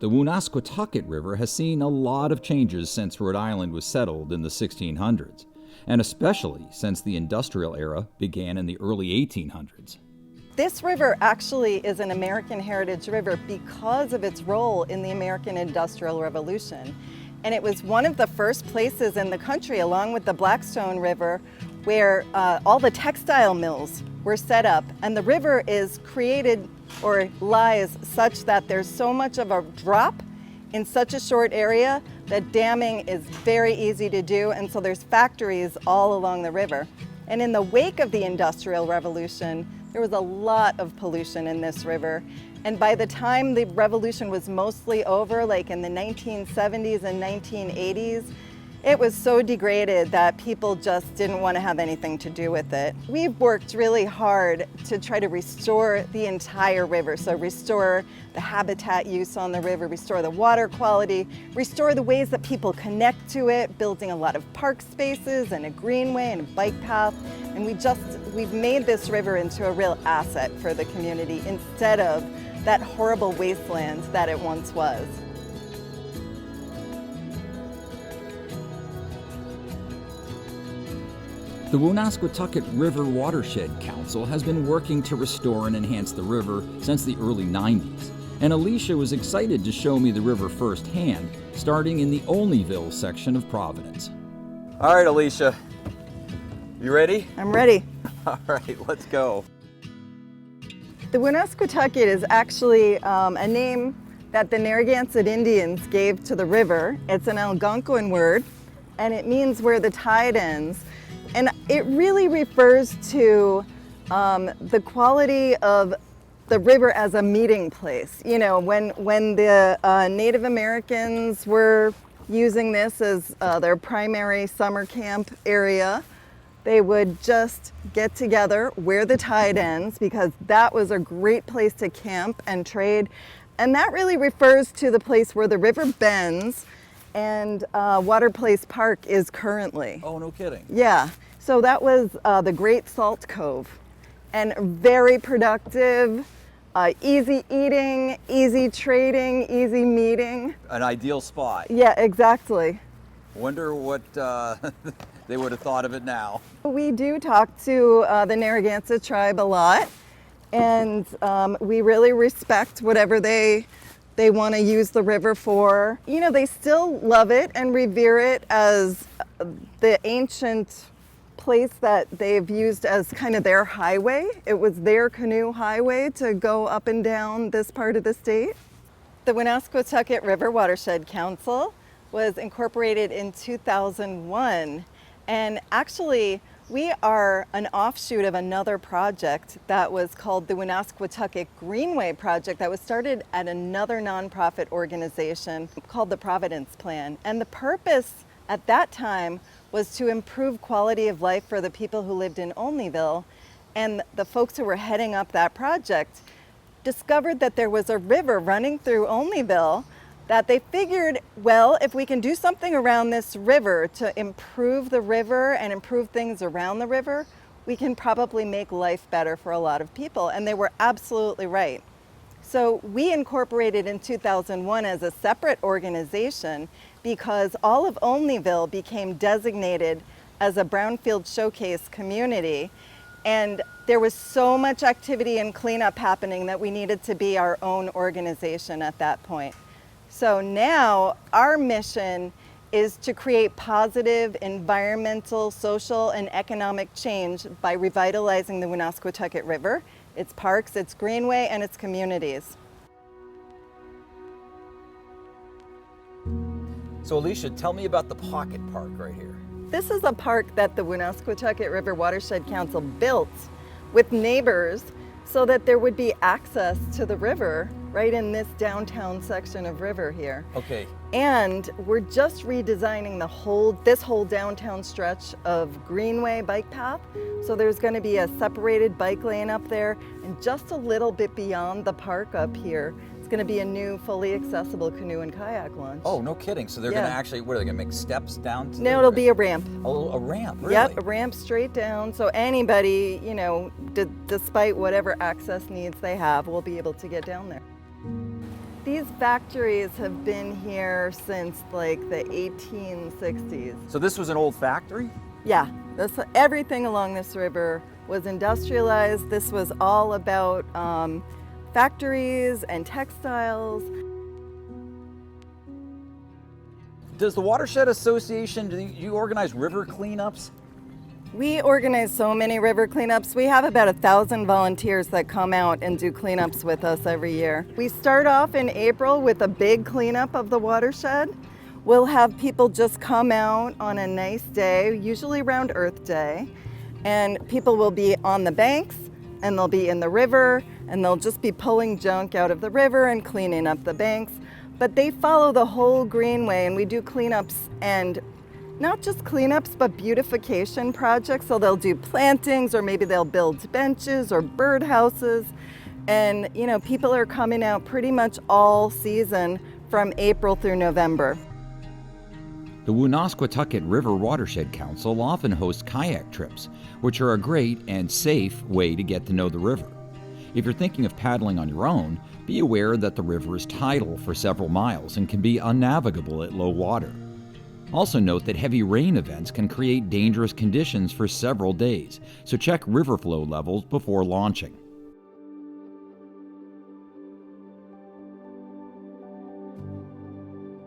The Woonasquatucket River has seen a lot of changes since Rhode Island was settled in the 1600s, and especially since the industrial era began in the early 1800s. This river actually is an American heritage river because of its role in the American Industrial Revolution. And it was one of the first places in the country, along with the Blackstone River, where all the textile mills were set up. And the river is created or lies such that there's so much of a drop in such a short area that damming is very easy to do. And so there's factories all along the river. And in the wake of the Industrial Revolution, there was a lot of pollution in this river. And by the time the revolution was mostly over, like in the 1970s and 1980s, it was so degraded that people just didn't want to have anything to do with it. We've worked really hard to try to restore the entire river. So restore the habitat use on the river, restore the water quality, restore the ways that people connect to it, building a lot of park spaces and a greenway and a bike path. And we've made this river into a real asset for the community instead of that horrible wasteland that it once was. The Woonasquatucket River Watershed Council has been working to restore and enhance the river since the early 90s, and Alicia was excited to show me the river firsthand, starting in the Olneyville section of Providence. All right, Alicia, you ready? I'm ready. All right, let's go. The Woonasquatucket is actually a name that the Narragansett Indians gave to the river. It's an Algonquin word, and it means where the tide ends. And it really refers to the quality of the river as a meeting place. You know, when the Native Americans were using this as their primary summer camp area, they would just get together where the tide ends because that was a great place to camp and trade. And that really refers to the place where the river bends and Water Place Park is currently. Oh, no kidding. Yeah, so that was the Great Salt Cove, and very productive, easy eating, easy trading, easy meeting. An ideal spot. Yeah, exactly. Wonder what they would have thought of it now. We do talk to the Narragansett tribe a lot, and we really respect whatever they want to use the river for. You know, they still love it and revere it as the ancient place that they've used as kind of their highway. It was their canoe highway to go up and down this part of the state. The Woonasquatucket River Watershed Council was incorporated in 2001, and actually we are an offshoot of another project that was called the Woonasquatucket Greenway Project that was started at another nonprofit organization called the Providence Plan. And the purpose at that time was to improve quality of life for the people who lived in Olneyville. And the folks who were heading up that project discovered that there was a river running through Olneyville that they figured, well, if we can do something around this river to improve the river and improve things around the river, we can probably make life better for a lot of people. And they were absolutely right. So we incorporated in 2001 as a separate organization because all of Olneyville became designated as a brownfield showcase community. And there was so much activity and cleanup happening that we needed to be our own organization at that point. So now our mission is to create positive environmental, social, and economic change by revitalizing the Woonasquatucket River, its parks, its greenway, and its communities. So Alicia, tell me about the pocket park right here. This is a park that the Woonasquatucket River Watershed Council built with neighbors so that there would be access to the river right in this downtown section of river here. Okay. And we're just redesigning this whole downtown stretch of greenway bike path. So there's going to be a separated bike lane up there, and just a little bit beyond the park up here, it's going to be a new fully accessible canoe and kayak launch. Oh, no kidding. So they're going to actually, what are they going to make steps down to? No, it'll be a ramp. Oh, a ramp, really? Yep, a ramp straight down. So anybody, you know, despite whatever access needs they have, will be able to get down there. These factories have been here since like the 1860s. So this was an old factory? Yeah, everything along this river was industrialized. This was all about factories and textiles. Does the Watershed Association, do you organize river cleanups? We organize so many river cleanups. We have about 1,000 volunteers that come out and do cleanups with us every year. We start off in April with a big cleanup of the watershed. We'll have people just come out on a nice day, usually around Earth Day, and people will be on the banks and they'll be in the river and they'll just be pulling junk out of the river and cleaning up the banks. But they follow the whole greenway, and we do cleanups, and not just cleanups, but beautification projects. So they'll do plantings, or maybe they'll build benches or birdhouses. And you know, people are coming out pretty much all season from April through November. The Woonasquatucket River Watershed Council often hosts kayak trips, which are a great and safe way to get to know the river. If you're thinking of paddling on your own, be aware that the river is tidal for several miles and can be unnavigable at low water. Also note that heavy rain events can create dangerous conditions for several days, so check river flow levels before launching.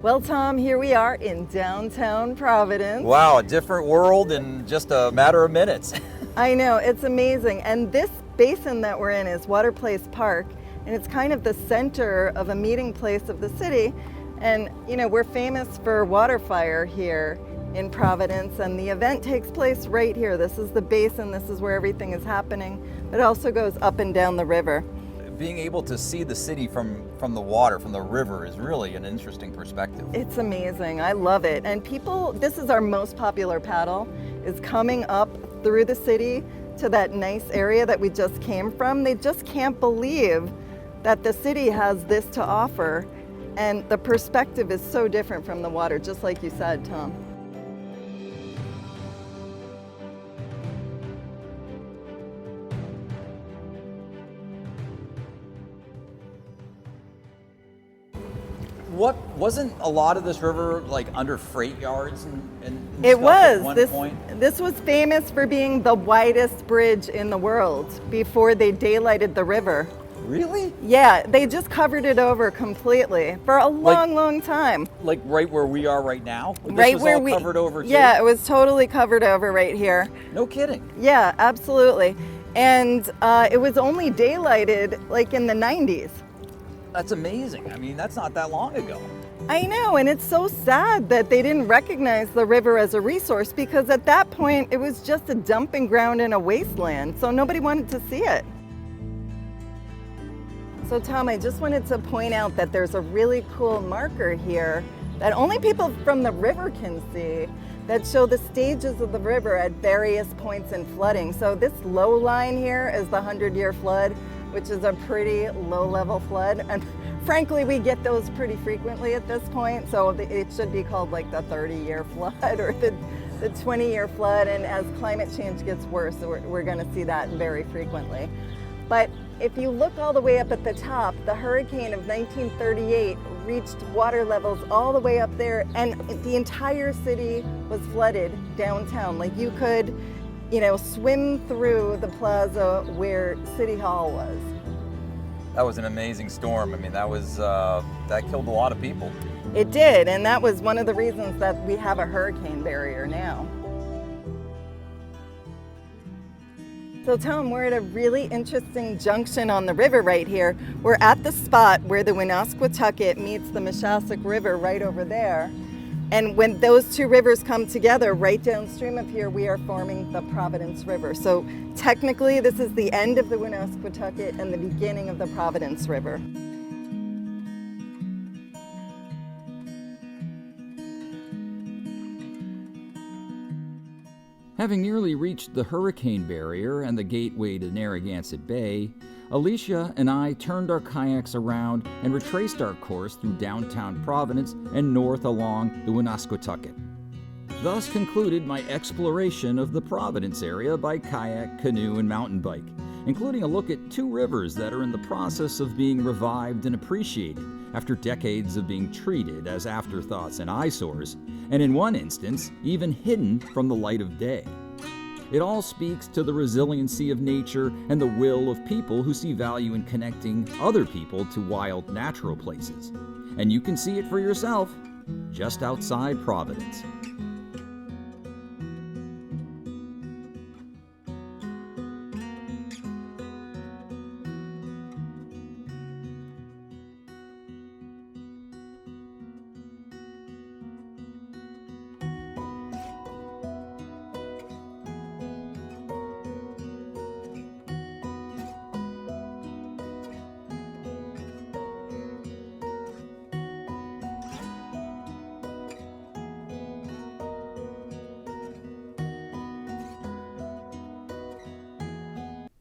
Well, Tom, here we are in downtown Providence. Wow, a different world in just a matter of minutes. I know, it's amazing. And this basin that we're in is Water Place Park, and it's kind of the center of a meeting place of the city. And you know, we're famous for WaterFire here in Providence, and the event takes place right here. This is the basin, this is where everything is happening. It also goes up and down the river. Being able to see the city from the water, from the river, is really an interesting perspective. It's amazing, I love it. And people, this is our most popular paddle, is coming up through the city to that nice area that we just came from. They just can't believe that the city has this to offer. And the perspective is so different from the water, just like you said, Tom. What wasn't a lot of this river like under freight yards and It stuff was. at one This, point? this was famous for being the widest bridge in the world before they daylighted the river. Really? Yeah, they just covered it over completely for a long time. Like right where we are right now? This Right was where all we covered over too? Yeah, it was totally covered over right here. No kidding. Yeah, absolutely. And it was only daylighted like in the 90s. That's amazing. I mean, that's not that long ago. I know, and it's so sad that they didn't recognize the river as a resource, because at that point it was just a dumping ground in a wasteland, so nobody wanted to see it. So Tom, I just wanted to point out that there's a really cool marker here that only people from the river can see, that show the stages of the river at various points in flooding. So this low line here is the 100-year flood, which is a pretty low-level flood. And frankly, we get those pretty frequently at this point, so it should be called like the 30-year flood or the 20-year flood. And as climate change gets worse, we're gonna see that very frequently. But if you look all the way up at the top, the hurricane of 1938 reached water levels all the way up there, and the entire city was flooded downtown. Like you could, you know, swim through the plaza where City Hall was. That was an amazing storm. I mean, that killed a lot of people. It did, and that was one of the reasons that we have a hurricane barrier now. So Tom, we're at a really interesting junction on the river right here. We're at the spot where the Woonasquatucket meets the Moshassuck River right over there. And when those two rivers come together right downstream of here, we are forming the Providence River. So technically, this is the end of the Woonasquatucket and the beginning of the Providence River. Having nearly reached the hurricane barrier and the gateway to Narragansett Bay, Alicia and I turned our kayaks around and retraced our course through downtown Providence and north along the Woonasquatucket. Thus concluded my exploration of the Providence area by kayak, canoe, and mountain bike, including a look at two rivers that are in the process of being revived and appreciated after decades of being treated as afterthoughts and eyesores, and in one instance, even hidden from the light of day. It all speaks to the resiliency of nature and the will of people who see value in connecting other people to wild natural places. And you can see it for yourself just outside Providence.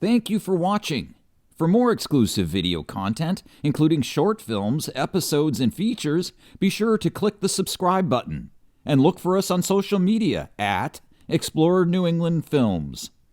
Thank you for watching. For more exclusive video content, including short films, episodes, and features, be sure to click the subscribe button. And look for us on social media at Explorer New England Films.